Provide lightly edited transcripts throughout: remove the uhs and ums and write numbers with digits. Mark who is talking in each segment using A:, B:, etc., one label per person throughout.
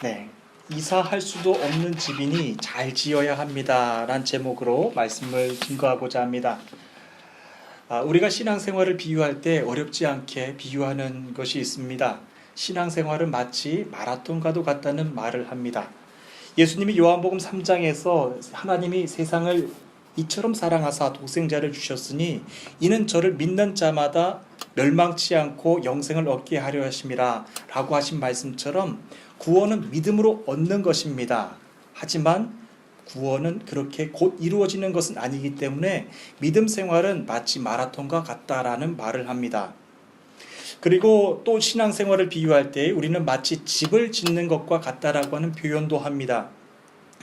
A: 네, 이사할 수도 없는 집이니 잘 지어야 합니다. 란 제목으로 말씀을 증거하고자 합니다. 우리가 신앙생활을 비유할 때 어렵지 않게 비유하는 것이 있습니다. 신앙생활은 마치 마라톤과도 같다는 말을 합니다. 예수님이 요한복음 3장에서 하나님이 세상을 이처럼 사랑하사 독생자를 주셨으니 이는 저를 믿는 자마다 멸망치 않고 영생을 얻게 하려 하심이라 라고 하신 말씀처럼 구원은 믿음으로 얻는 것입니다. 하지만 구원은 그렇게 곧 이루어지는 것은 아니기 때문에 믿음 생활은 마치 마라톤과 같다라는 말을 합니다. 그리고 또 신앙생활을 비유할 때 우리는 마치 집을 짓는 것과 같다라고 하는 표현도 합니다.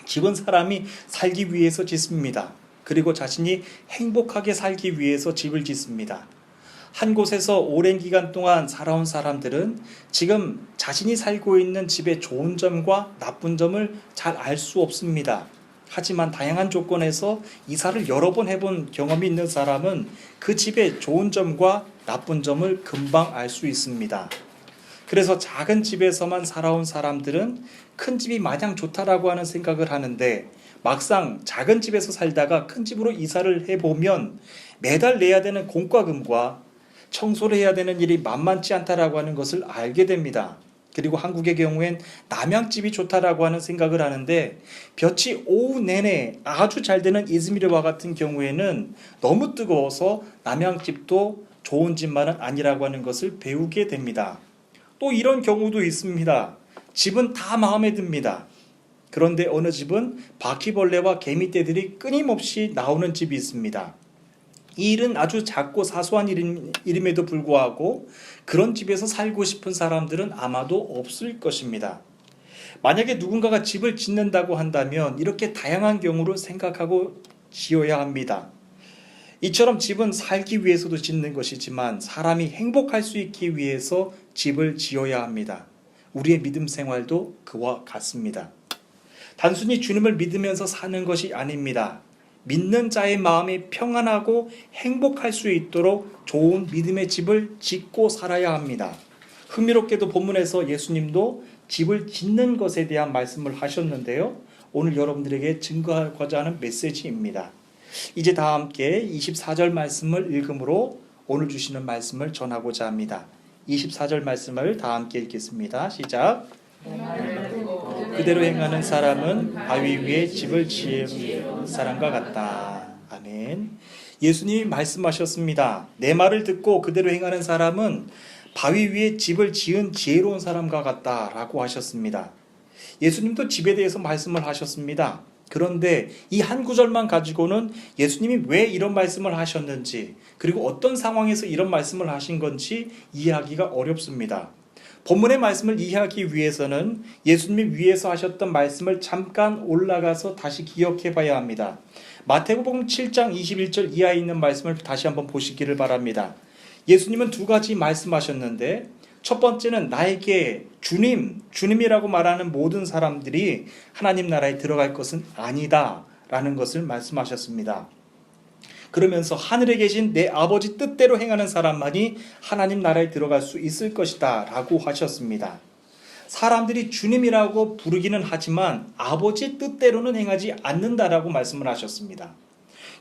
A: 집은 사람이 살기 위해서 짓습니다. 그리고 자신이 행복하게 살기 위해서 집을 짓습니다. 한 곳에서 오랜 기간 동안 살아온 사람들은 지금 자신이 살고 있는 집의 좋은 점과 나쁜 점을 잘 알 수 없습니다. 하지만 다양한 조건에서 이사를 여러 번 해본 경험이 있는 사람은 그 집의 좋은 점과 나쁜 점을 금방 알 수 있습니다. 그래서 작은 집에서만 살아온 사람들은 큰 집이 마냥 좋다라고 하는 생각을 하는데 막상 작은 집에서 살다가 큰 집으로 이사를 해보면 매달 내야 되는 공과금과 청소를 해야 되는 일이 만만치 않다라고 하는 것을 알게 됩니다. 그리고 한국의 경우엔 남양집이 좋다라고 하는 생각을 하는데 볕이 오후 내내 아주 잘 되는 이즈미르와 같은 경우에는 너무 뜨거워서 남양집도 좋은 집만은 아니라고 하는 것을 배우게 됩니다. 또 이런 경우도 있습니다. 집은 다 마음에 듭니다. 그런데 어느 집은 바퀴벌레와 개미떼들이 끊임없이 나오는 집이 있습니다. 이 일은 아주 작고 사소한 일임에도 불구하고 그런 집에서 살고 싶은 사람들은 아마도 없을 것입니다. 만약에 누군가가 집을 짓는다고 한다면 이렇게 다양한 경우를 생각하고 지어야 합니다. 이처럼 집은 살기 위해서도 짓는 것이지만 사람이 행복할 수 있기 위해서 집을 지어야 합니다. 우리의 믿음 생활도 그와 같습니다. 단순히 주님을 믿으면서 사는 것이 아닙니다. 믿는 자의 마음이 평안하고 행복할 수 있도록 좋은 믿음의 집을 짓고 살아야 합니다. 흥미롭게도 본문에서 예수님도 집을 짓는 것에 대한 말씀을 하셨는데요. 오늘 여러분들에게 증거하고자 하는 메시지입니다. 이제 다 함께 24절 말씀을 읽음으로 오늘 주시는 말씀을 전하고자 합니다. 24절 말씀을 다 함께 읽겠습니다. 시작. 그대로 행하는 사람은 바위 위에 집을 지은 사람과 같다. 아멘. 예수님이 말씀하셨습니다. 내 말을 듣고 그대로 행하는 사람은 바위 위에 집을 지은 지혜로운 사람과 같다라고 하셨습니다. 예수님도 집에 대해서 말씀을 하셨습니다. 그런데 이 한 구절만 가지고는 예수님이 왜 이런 말씀을 하셨는지 그리고 어떤 상황에서 이런 말씀을 하신 건지 이해하기가 어렵습니다. 본문의 말씀을 이해하기 위해서는 예수님이 위에서 하셨던 말씀을 잠깐 올라가서 다시 기억해 봐야 합니다. 마태복음 7장 21절 이하에 있는 말씀을 다시 한번 보시기를 바랍니다. 예수님은 두 가지 말씀하셨는데 첫 번째는 나에게 주님이라고 말하는 모든 사람들이 하나님 나라에 들어갈 것은 아니다 라는 것을 말씀하셨습니다. 그러면서 하늘에 계신 내 아버지 뜻대로 행하는 사람만이 하나님 나라에 들어갈 수 있을 것이다 라고 하셨습니다. 사람들이 주님이라고 부르기는 하지만 아버지 뜻대로는 행하지 않는다라고 말씀을 하셨습니다.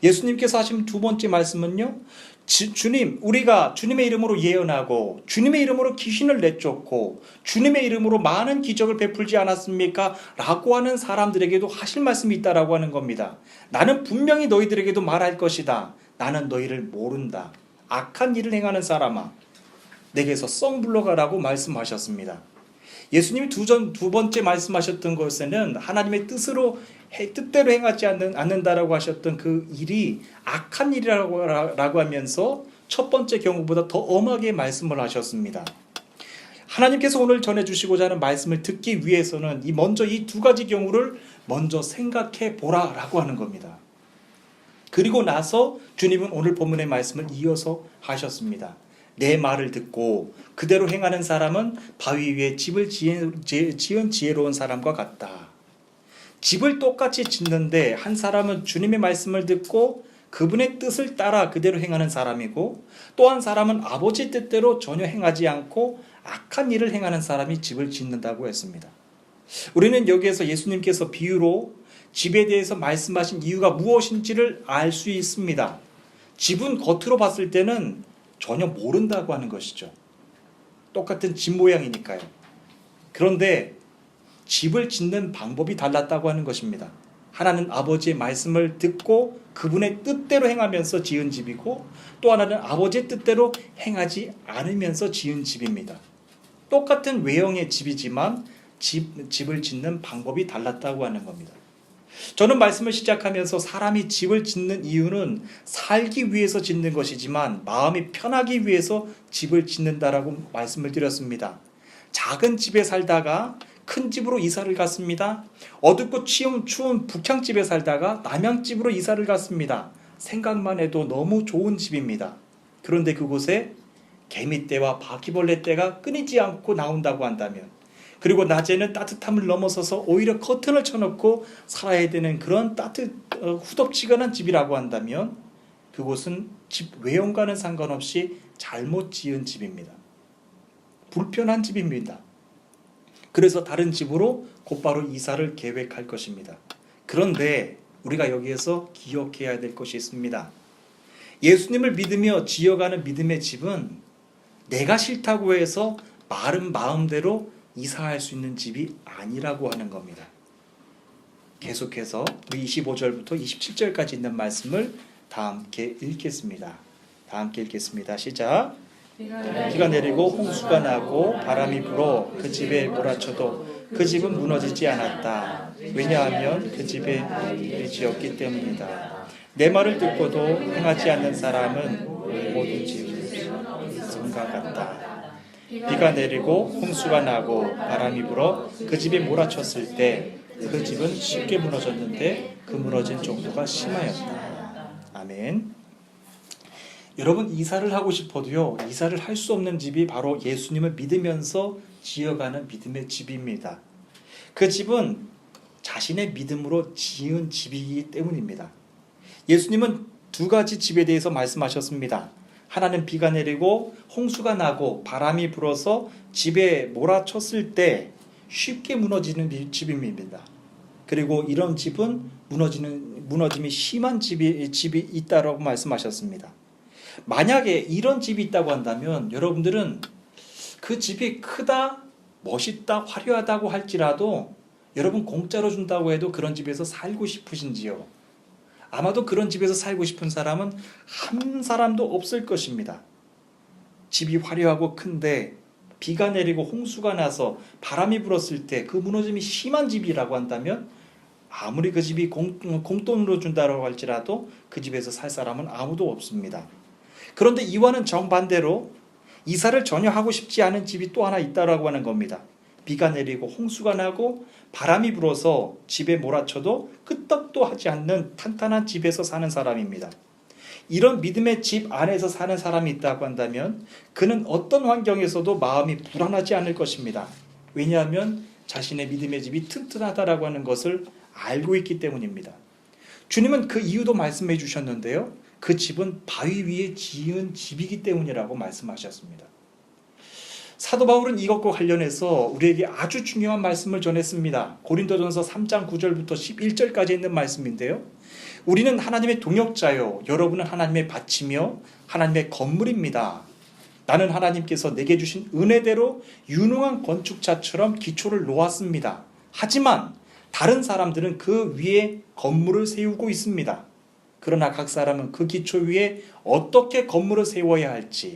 A: 예수님께서 하신 두 번째 말씀은요. 주님, 우리가 주님의 이름으로 예언하고 주님의 이름으로 귀신을 내쫓고 주님의 이름으로 많은 기적을 베풀지 않았습니까? 라고 하는 사람들에게도 하실 말씀이 있다라고 하는 겁니다. 나는 분명히 너희들에게도 말할 것이다. 나는 너희를 모른다. 악한 일을 행하는 사람아, 내게서 썩 물러가라고 말씀하셨습니다. 예수님이 두 번째 말씀하셨던 것에는 하나님의 뜻대로 행하지 않는다라고 하셨던 그 일이 악한 일이라고 하면서 첫 번째 경우보다 더 엄하게 말씀을 하셨습니다. 하나님께서 오늘 전해주시고자 하는 말씀을 듣기 위해서는 먼저 이 두 가지 경우를 먼저 생각해 보라라고 하는 겁니다. 그리고 나서 주님은 오늘 본문의 말씀을 이어서 하셨습니다. 내 말을 듣고 그대로 행하는 사람은 바위 위에 집을 지은 지혜로운 사람과 같다. 집을 똑같이 짓는데 한 사람은 주님의 말씀을 듣고 그분의 뜻을 따라 그대로 행하는 사람이고 또 한 사람은 아버지 뜻대로 전혀 행하지 않고 악한 일을 행하는 사람이 집을 짓는다고 했습니다. 우리는 여기에서 예수님께서 비유로 집에 대해서 말씀하신 이유가 무엇인지를 알 수 있습니다. 집은 겉으로 봤을 때는 전혀 모른다고 하는 것이죠. 똑같은 집 모양이니까요. 그런데 집을 짓는 방법이 달랐다고 하는 것입니다. 하나는 아버지의 말씀을 듣고 그분의 뜻대로 행하면서 지은 집이고, 또 하나는 아버지의 뜻대로 행하지 않으면서 지은 집입니다. 똑같은 외형의 집이지만 집을 짓는 방법이 달랐다고 하는 겁니다. 저는 말씀을 시작하면서 사람이 집을 짓는 이유는 살기 위해서 짓는 것이지만 마음이 편하기 위해서 집을 짓는다라고 말씀을 드렸습니다. 작은 집에 살다가 큰 집으로 이사를 갔습니다. 어둡고 추운 북향집에 살다가 남향집으로 이사를 갔습니다. 생각만 해도 너무 좋은 집입니다. 그런데 그곳에 개미떼와 바퀴벌레떼가 끊이지 않고 나온다고 한다면, 그리고 낮에는 따뜻함을 넘어서서 오히려 커튼을 쳐놓고 살아야 되는 그런 후덥지근한 집이라고 한다면, 그곳은 집 외형과는 상관없이 잘못 지은 집입니다. 불편한 집입니다. 그래서 다른 집으로 곧바로 이사를 계획할 것입니다. 그런데 우리가 여기에서 기억해야 될 것이 있습니다. 예수님을 믿으며 지어가는 믿음의 집은 내가 싫다고 해서 마른 마음대로 이사할 수 있는 집이 아니라고 하는 겁니다. 계속해서 우리 25절부터 27절까지 있는 말씀을 다 함께 읽겠습니다. 시작. 비가 내리고 홍수가 나고 바람이 불어 그 집에 몰아쳐도 그 집은 무너지지 않았다. 왜냐하면 그 집에 우리 지었기 때문이다. 내 말을 듣고도 행하지 않는 사람은 모든 집을 성과 같다. 비가 내리고 홍수가 나고 바람이 불어 그 집에 몰아쳤을 때 그 집은 쉽게 무너졌는데 그 무너진 정도가 심하였다. 아멘. 여러분, 이사를 하고 싶어도요, 이사를 할 수 없는 집이 바로 예수님을 믿으면서 지어가는 믿음의 집입니다. 그 집은 자신의 믿음으로 지은 집이기 때문입니다. 예수님은 두 가지 집에 대해서 말씀하셨습니다. 하나는 비가 내리고 홍수가 나고 바람이 불어서 집에 몰아쳤을 때 쉽게 무너지는 집입니다. 그리고 이런 집은 무너짐이 심한 집이 있다라고 말씀하셨습니다. 만약에 이런 집이 있다고 한다면 여러분들은 그 집이 크다, 멋있다, 화려하다고 할지라도 여러분 공짜로 준다고 해도 그런 집에서 살고 싶으신지요? 아마도 그런 집에서 살고 싶은 사람은 한 사람도 없을 것입니다. 집이 화려하고 큰데 비가 내리고 홍수가 나서 바람이 불었을 때 그 무너짐이 심한 집이라고 한다면 아무리 그 집이 공돈으로 준다고 할지라도 그 집에서 살 사람은 아무도 없습니다. 그런데 이와는 정반대로 이사를 전혀 하고 싶지 않은 집이 또 하나 있다라고 하는 겁니다. 비가 내리고 홍수가 나고 바람이 불어서 집에 몰아쳐도 끄떡도 하지 않는 탄탄한 집에서 사는 사람입니다. 이런 믿음의 집 안에서 사는 사람이 있다고 한다면 그는 어떤 환경에서도 마음이 불안하지 않을 것입니다. 왜냐하면 자신의 믿음의 집이 튼튼하다라고 하는 것을 알고 있기 때문입니다. 주님은 그 이유도 말씀해 주셨는데요. 그 집은 바위 위에 지은 집이기 때문이라고 말씀하셨습니다. 사도 바울은 이것과 관련해서 우리에게 아주 중요한 말씀을 전했습니다. 고린도전서 3장 9절부터 11절까지 있는 말씀인데요. 우리는 하나님의 동역자요, 여러분은 하나님의 밭이며 하나님의 건물입니다. 나는 하나님께서 내게 주신 은혜대로 유능한 건축자처럼 기초를 놓았습니다. 하지만 다른 사람들은 그 위에 건물을 세우고 있습니다. 그러나 각 사람은 그 기초 위에 어떻게 건물을 세워야 할지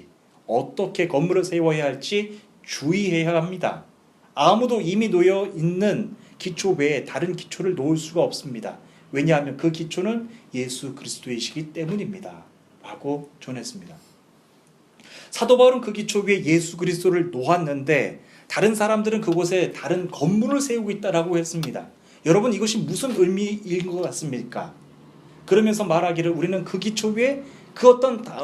A: 주의해야 합니다. 아무도 이미 놓여 있는 기초 외에 다른 기초를 놓을 수가 없습니다. 왜냐하면 그 기초는 예수 그리스도이시기 때문입니다. 라고 전했습니다. 사도 바울은 그 기초 위에 예수 그리스도를 놓았는데 다른 사람들은 그곳에 다른 건물을 세우고 있다라고 했습니다. 여러분, 이것이 무슨 의미인 것 같습니까? 그러면서 말하기를 우리는 그 기초 위에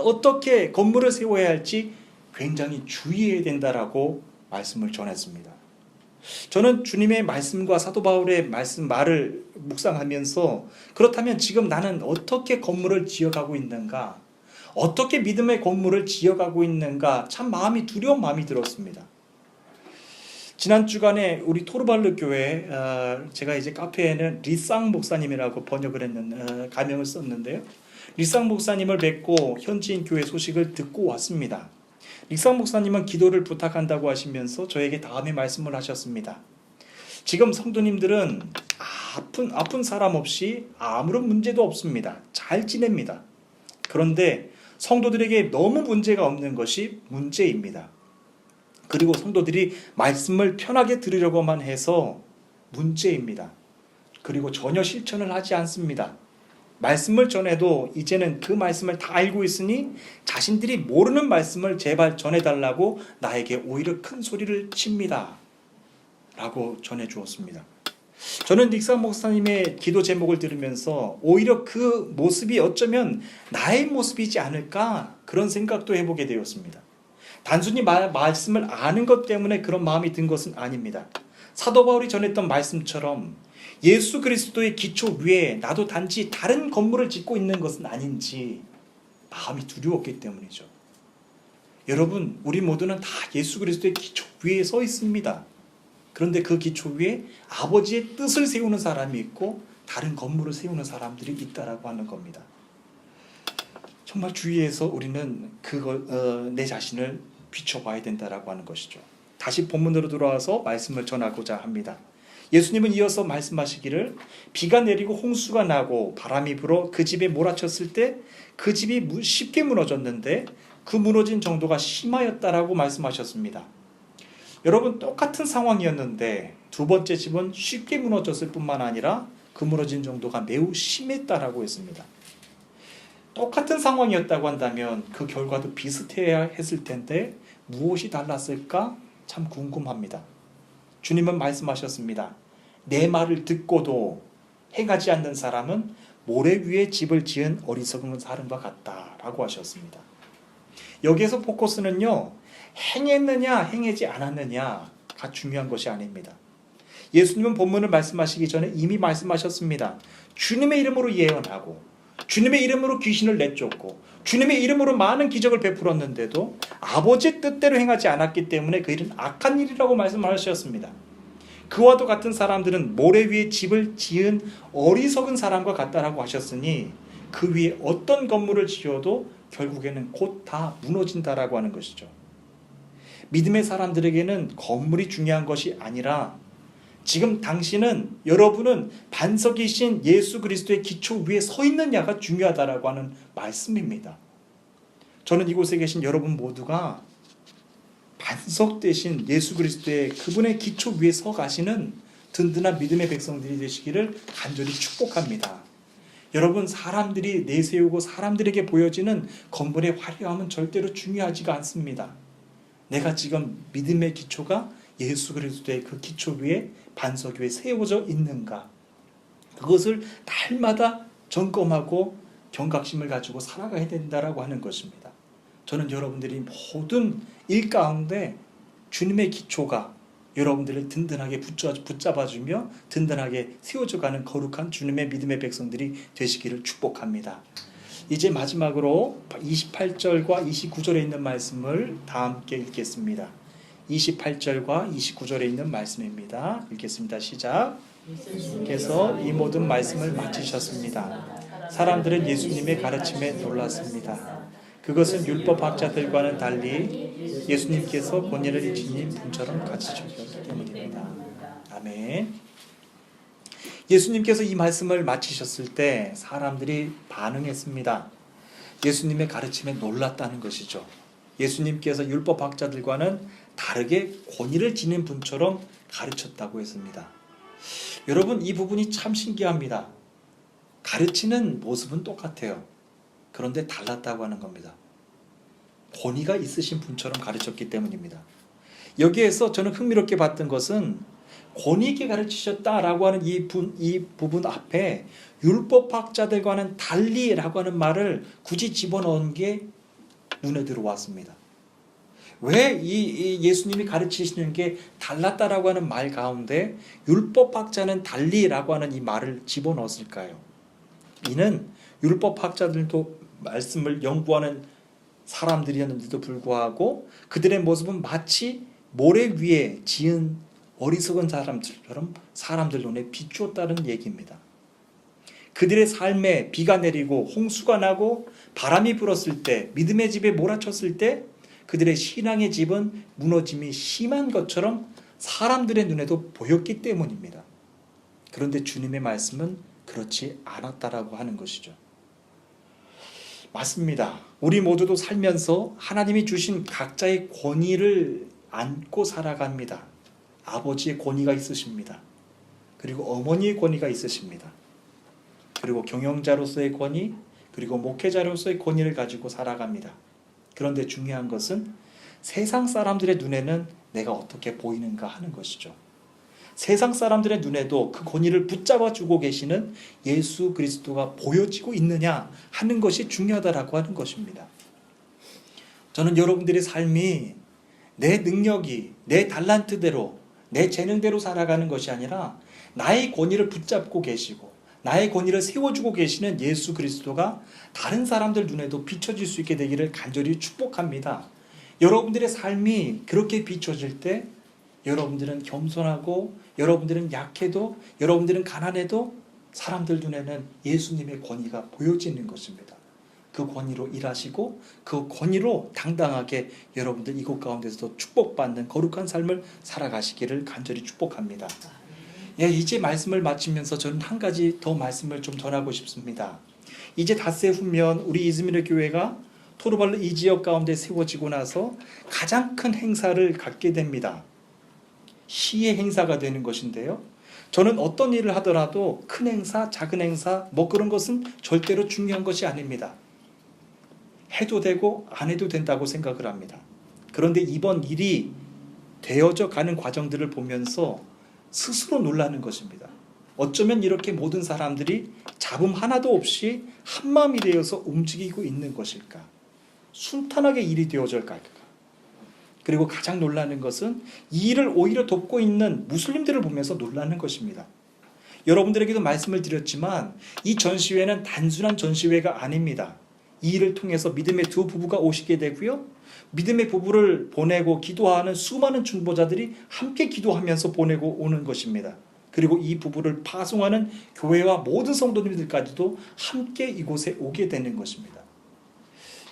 A: 어떻게 건물을 세워야 할지 굉장히 주의해야 된다라고 말씀을 전했습니다. 저는 주님의 말씀과 사도 바울의 말을 묵상하면서 그렇다면 지금 나는 어떻게 건물을 지어가고 있는가? 어떻게 믿음의 건물을 지어가고 있는가? 참 두려운 마음이 들었습니다. 지난 주간에 우리 토르발르 교회 제가 이제 카페에는 리쌍 목사님이라고 번역을 했는 가명을 썼는데요. 리쌍 목사님을 뵙고 현지인 교회 소식을 듣고 왔습니다. 리쌍 목사님은 기도를 부탁한다고 하시면서 저에게 다음에 말씀을 하셨습니다. 지금 성도님들은 아픈 사람 없이 아무런 문제도 없습니다. 잘 지냅니다. 그런데 성도들에게 너무 문제가 없는 것이 문제입니다. 그리고 성도들이 말씀을 편하게 들으려고만 해서 문제입니다. 그리고 전혀 실천을 하지 않습니다. 말씀을 전해도 이제는 그 말씀을 다 알고 있으니 자신들이 모르는 말씀을 제발 전해달라고 나에게 오히려 큰 소리를 칩니다. 라고 전해주었습니다. 저는 닉상 목사님의 기도 제목을 들으면서 오히려 그 모습이 어쩌면 나의 모습이지 않을까 그런 생각도 해보게 되었습니다. 단순히 말씀을 아는 것 때문에 그런 마음이 든 것은 아닙니다. 사도 바울이 전했던 말씀처럼 예수 그리스도의 기초 위에 나도 단지 다른 건물을 짓고 있는 것은 아닌지 마음이 두려웠기 때문이죠. 여러분, 우리 모두는 다 예수 그리스도의 기초 위에 서 있습니다. 그런데 그 기초 위에 아버지의 뜻을 세우는 사람이 있고 다른 건물을 세우는 사람들이 있다라고 하는 겁니다. 정말 주위에서 우리는 내 자신을 비춰봐야 된다라고 하는 것이죠. 다시 본문으로 돌아와서 말씀을 전하고자 합니다. 예수님은 이어서 말씀하시기를 비가 내리고 홍수가 나고 바람이 불어 그 집에 몰아쳤을 때 그 집이 쉽게 무너졌는데 그 무너진 정도가 심하였다라고 말씀하셨습니다. 여러분, 똑같은 상황이었는데 두 번째 집은 쉽게 무너졌을 뿐만 아니라 그 무너진 정도가 매우 심했다라고 했습니다. 똑같은 상황이었다고 한다면 그 결과도 비슷해야 했을 텐데 무엇이 달랐을까 참 궁금합니다. 주님은 말씀하셨습니다. 내 말을 듣고도 행하지 않는 사람은 모래 위에 집을 지은 어리석은 사람과 같다라고 하셨습니다. 여기에서 포커스는요, 행했느냐 행하지 않았느냐가 중요한 것이 아닙니다. 예수님은 본문을 말씀하시기 전에 이미 말씀하셨습니다. 주님의 이름으로 예언하고 주님의 이름으로 귀신을 내쫓고 주님의 이름으로 많은 기적을 베풀었는데도 아버지의 뜻대로 행하지 않았기 때문에 그 일은 악한 일이라고 말씀하셨습니다. 그와도 같은 사람들은 모래 위에 집을 지은 어리석은 사람과 같다라고 하셨으니 그 위에 어떤 건물을 지어도 결국에는 곧 다 무너진다라고 하는 것이죠. 믿음의 사람들에게는 건물이 중요한 것이 아니라 지금 여러분은 반석이신 예수 그리스도의 기초 위에 서 있느냐가 중요하다라고 하는 말씀입니다. 저는 이곳에 계신 여러분 모두가 반석 대신 예수 그리스도의 그분의 기초 위에 서 가시는 든든한 믿음의 백성들이 되시기를 간절히 축복합니다. 여러분, 사람들이 내세우고 사람들에게 보여지는 건물의 화려함은 절대로 중요하지가 않습니다. 내가 지금 믿음의 기초가 예수 그리스도의 그 기초 위에 반석 위에 세워져 있는가, 그것을 날마다 점검하고 경각심을 가지고 살아가야 된다라고 하는 것입니다. 저는 여러분들이 모든 일 가운데 주님의 기초가 여러분들을 든든하게 붙잡아주며 든든하게 세워져가는 거룩한 주님의 믿음의 백성들이 되시기를 축복합니다. 이제 마지막으로 28절과 29절에 있는 말씀을 다 함께 읽겠습니다. 28절과 29절에 있는 말씀입니다. 읽겠습니다. 시작. 예수님께서 이 모든 말씀을 마치셨습니다. 사람들은 예수님의 가르침에 놀랐습니다. 그것은 율법학자들과는 달리 예수님께서 권위를 지닌 분처럼 가르치셨기 때문입니다. 아멘. 예수님께서 이 말씀을 마치셨을 때 사람들이 반응했습니다. 예수님의 가르침에 놀랐다는 것이죠. 예수님께서 율법학자들과는 다르게 권위를 지닌 분처럼 가르쳤다고 했습니다. 여러분, 이 부분이 참 신기합니다. 가르치는 모습은 똑같아요. 그런데 달랐다고 하는 겁니다. 권위가 있으신 분처럼 가르쳤기 때문입니다. 여기에서 저는 흥미롭게 봤던 것은 권위 있게 가르치셨다라고 하는 이 부분 앞에 율법학자들과는 달리라고 하는 말을 굳이 집어넣은 게 눈에 들어왔습니다. 왜 이 예수님이 가르치시는 게 달랐다라고 하는 말 가운데 율법학자는 달리라고 하는 이 말을 집어넣었을까요? 이는 율법학자들도 말씀을 연구하는 사람들이었는데도 불구하고 그들의 모습은 마치 모래 위에 지은 어리석은 사람들처럼 사람들 눈에 비추었다는 얘기입니다. 그들의 삶에 비가 내리고 홍수가 나고 바람이 불었을 때, 믿음의 집에 몰아쳤을 때 그들의 신앙의 집은 무너짐이 심한 것처럼 사람들의 눈에도 보였기 때문입니다. 그런데 주님의 말씀은 그렇지 않았다라고 하는 것이죠. 맞습니다. 우리 모두도 살면서 하나님이 주신 각자의 권위를 안고 살아갑니다. 아버지의 권위가 있으십니다. 그리고 어머니의 권위가 있으십니다. 그리고 경영자로서의 권위, 그리고 목회자로서의 권위를 가지고 살아갑니다. 그런데 중요한 것은 세상 사람들의 눈에는 내가 어떻게 보이는가 하는 것이죠. 세상 사람들의 눈에도 그 권위를 붙잡아 주고 계시는 예수 그리스도가 보여지고 있느냐 하는 것이 중요하다라고 하는 것입니다. 저는 여러분들의 삶이 내 능력이, 내 달란트대로, 내 재능대로 살아가는 것이 아니라 나의 권위를 붙잡고 계시고 나의 권위를 세워주고 계시는 예수 그리스도가 다른 사람들 눈에도 비춰질 수 있게 되기를 간절히 축복합니다. 여러분들의 삶이 그렇게 비춰질 때 여러분들은 겸손하고 여러분들은 약해도 여러분들은 가난해도 사람들 눈에는 예수님의 권위가 보여지는 것입니다. 그 권위로 일하시고 그 권위로 당당하게 여러분들 이곳 가운데서도 축복받는 거룩한 삶을 살아가시기를 간절히 축복합니다. 예, 이제 말씀을 마치면서 저는 한 가지 더 말씀을 좀 전하고 싶습니다. 이제 닷새 후면 우리 이즈미르 교회가 토르발루 이 지역 가운데 세워지고 나서 가장 큰 행사를 갖게 됩니다. 시의 행사가 되는 것인데요. 저는 어떤 일을 하더라도 큰 행사, 작은 행사 뭐 그런 것은 절대로 중요한 것이 아닙니다. 해도 되고 안 해도 된다고 생각을 합니다. 그런데 이번 일이 되어져 가는 과정들을 보면서 스스로 놀라는 것입니다. 어쩌면 이렇게 모든 사람들이 잡음 하나도 없이 한마음이 되어서 움직이고 있는 것일까? 순탄하게 일이 되어져 갈까? 그리고 가장 놀라는 것은 이 일을 오히려 돕고 있는 무슬림들을 보면서 놀라는 것입니다. 여러분들에게도 말씀을 드렸지만 이 전시회는 단순한 전시회가 아닙니다. 이 일을 통해서 믿음의 두 부부가 오시게 되고요. 믿음의 부부를 보내고 기도하는 수많은 중보자들이 함께 기도하면서 보내고 오는 것입니다. 그리고 이 부부를 파송하는 교회와 모든 성도님들까지도 함께 이곳에 오게 되는 것입니다.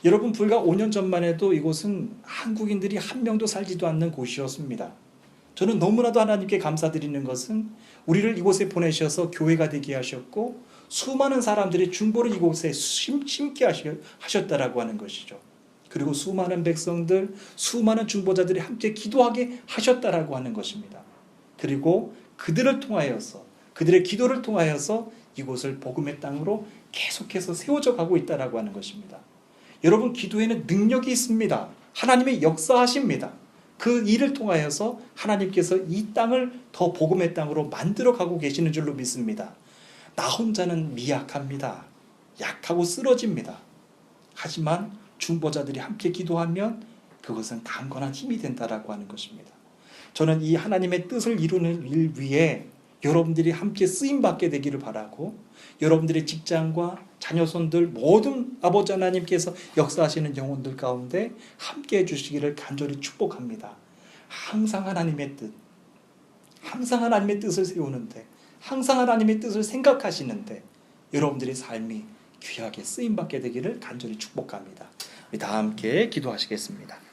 A: 여러분, 불과 5년 전만 해도 이곳은 한국인들이 한 명도 살지도 않는 곳이었습니다. 저는 너무나도 하나님께 감사드리는 것은 우리를 이곳에 보내셔서 교회가 되게 하셨고 수많은 사람들이 중보를 이곳에 심게 하셨다라고 하는 것이죠. 그리고 수많은 백성들, 수많은 중보자들이 함께 기도하게 하셨다라고 하는 것입니다. 그리고 그들을 통하여서, 그들의 기도를 통하여서 이곳을 복음의 땅으로 계속해서 세워져 가고 있다라고 하는 것입니다. 여러분, 기도에는 능력이 있습니다. 하나님의 역사하십니다. 그 일을 통하여서 하나님께서 이 땅을 더 복음의 땅으로 만들어 가고 계시는 줄로 믿습니다. 나 혼자는 미약합니다. 약하고 쓰러집니다. 하지만 중보자들이 함께 기도하면 그것은 강건한 힘이 된다라고 하는 것입니다. 저는 이 하나님의 뜻을 이루는 일 위에 여러분들이 함께 쓰임받게 되기를 바라고 여러분들의 직장과 자녀손들 모든 아버지 하나님께서 역사하시는 영혼들 가운데 함께 해주시기를 간절히 축복합니다. 항상 하나님의 뜻, 항상 하나님의 뜻을 세우는데 항상 하나님의 뜻을 생각하시는데 여러분들의 삶이 귀하게 쓰임받게 되기를 간절히 축복합니다. 우리 다 함께 기도하시겠습니다.